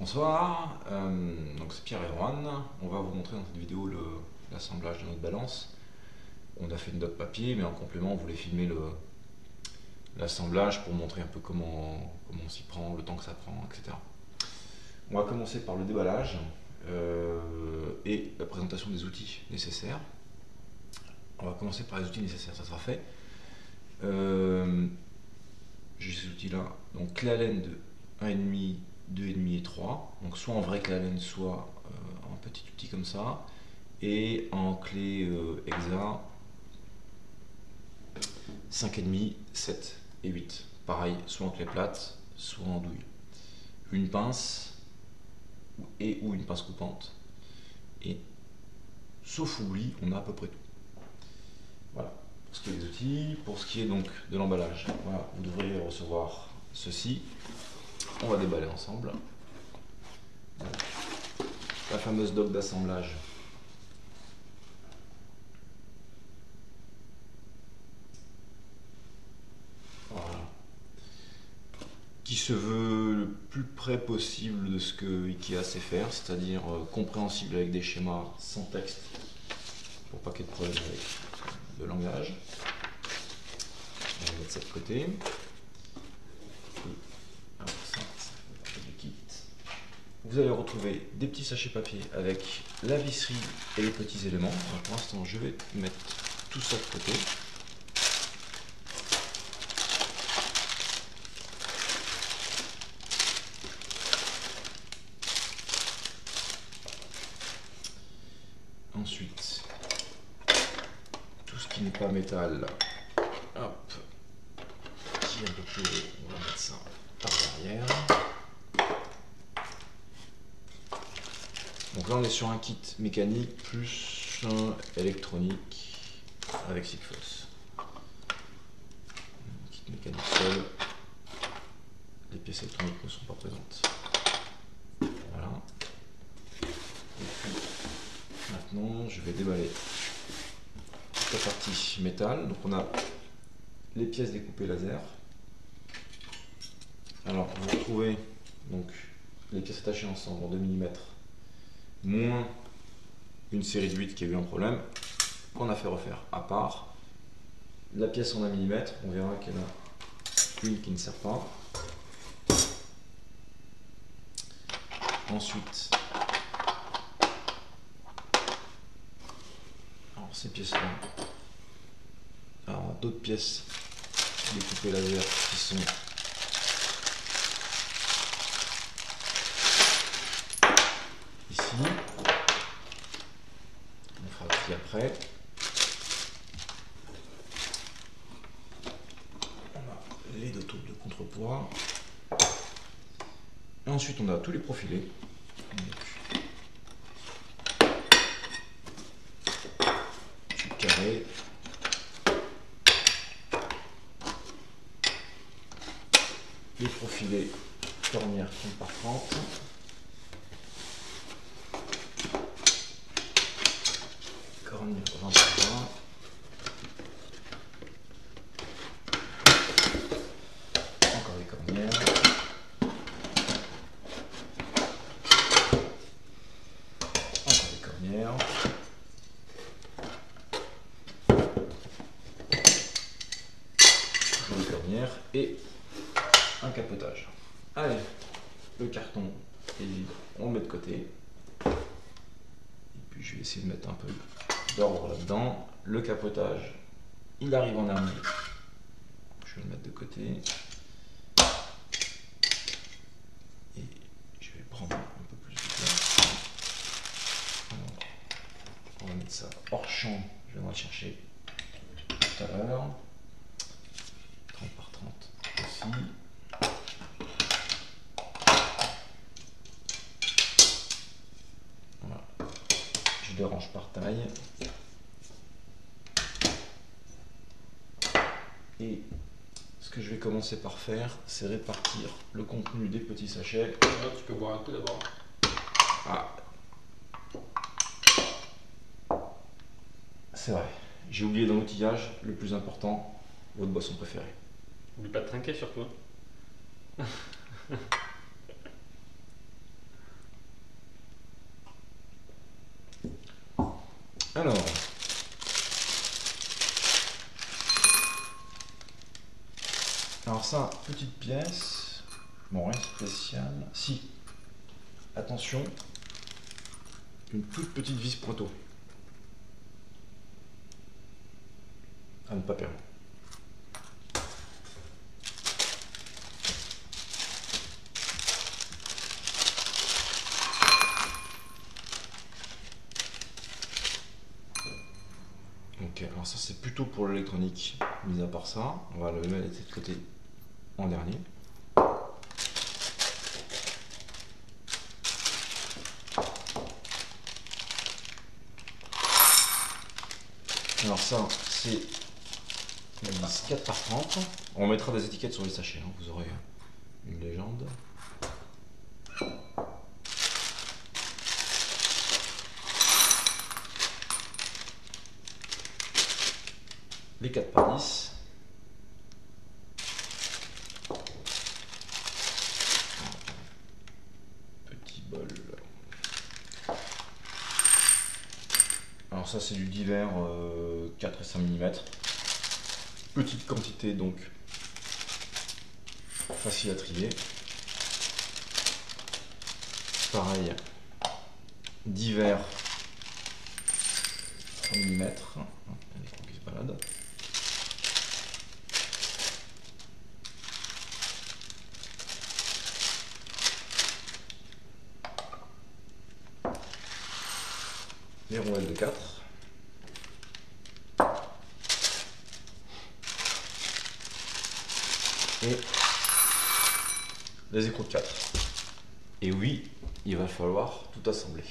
Bonsoir, donc c'est Pierre et Juan. On va vous montrer dans cette vidéo l'assemblage de notre balance. On a fait une doc papier, mais en complément on voulait filmer l'assemblage pour montrer un peu comment on s'y prend, le temps que ça prend, etc. On va commencer par le déballage et la présentation des outils nécessaires. On va commencer par les outils nécessaires, ça sera fait. J'ai ces outils là, donc clé Allen de 1,5, 2,5 et 3, donc soit en vrai clé Allen, soit en petit outil comme ça, et en clé hexa 5,5, 7 et 8. Pareil, soit en clé plate, soit en douille. Une pince ou une pince coupante. Et sauf oubli, on a à peu près tout. Voilà, pour ce qui est des outils. Pour ce qui est donc de l'emballage, voilà, vous devriez recevoir ceci. On va déballer ensemble. Donc, la fameuse doc d'assemblage. Voilà. Qui se veut le plus près possible de ce que Ikea sait faire, c'est-à-dire compréhensible avec des schémas sans texte, pour pas qu'il y ait de problème avec le langage. On va mettre ça de côté. Alors ça fait du kit. Vous allez retrouver des petits sachets papier avec la visserie et les petits éléments. Alors pour l'instant, je vais mettre tout ça de côté. Ensuite, tout ce qui n'est pas métal, hop, qui est un peu plus haut, on va mettre ça par derrière. Donc là on est sur un kit mécanique plus électronique avec Sigfox. Kit mécanique seul, les pièces électroniques ne sont pas présentes. Voilà. Et puis maintenant je vais déballer toute la partie métal. Donc on a les pièces découpées laser. Alors vous retrouvez donc les pièces attachées ensemble en 2 mm, moins une série de 8 qui a eu un problème, qu'on a fait refaire à part. La pièce en 1 mm, on verra qu'il y en a une qui ne sert pas. Ensuite, alors ces pièces-là, alors d'autres pièces découpées laser qui sont ici. On fera le tri après. On a les deux tubes de contrepoids. Et ensuite, on a tous les profilés. Tube carré. Les profilés cornières 30 par 30. Cornières 20 par 20. Encore des cornières. Encore des cornières. Des cornières et un capotage. Allez, le carton est vide, on le met de côté. Et puis je vais essayer de mettre un peu d'ordre là-dedans. Le capotage, il arrive en dernier. Je vais le mettre de côté. Et je vais prendre un peu plus de place. On va mettre ça hors champ, je viendrai le chercher tout à l'heure. 30 par 30 aussi. Voilà. Je dérange par taille. Et ce que je vais commencer par faire, c'est répartir le contenu des petits sachets. Là, tu peux boire un coup d'abord. Ah, c'est vrai. J'ai oublié dans l'outillage le plus important, votre boisson préférée. Oublie pas de trinquer surtout. Alors ça, petite pièce. Bon, rien de spécial. Si. Attention. Une toute petite vis pointeau. À ne pas perdre. Ok, alors ça c'est plutôt pour l'électronique. Mis à part ça, on va le mettre de côté en dernier. Alors ça, c'est la vis 4x30. On mettra des étiquettes sur les sachets, hein. Vous aurez une légende. Les 4x10. Petit bol. Alors ça c'est du divers 4 et 5 mm. Petite quantité donc facile à trier. Pareil, divers 1 mm. Qui se balade. Les rondelles de 4. Et les écrous de 4. Et oui, il va falloir tout assembler.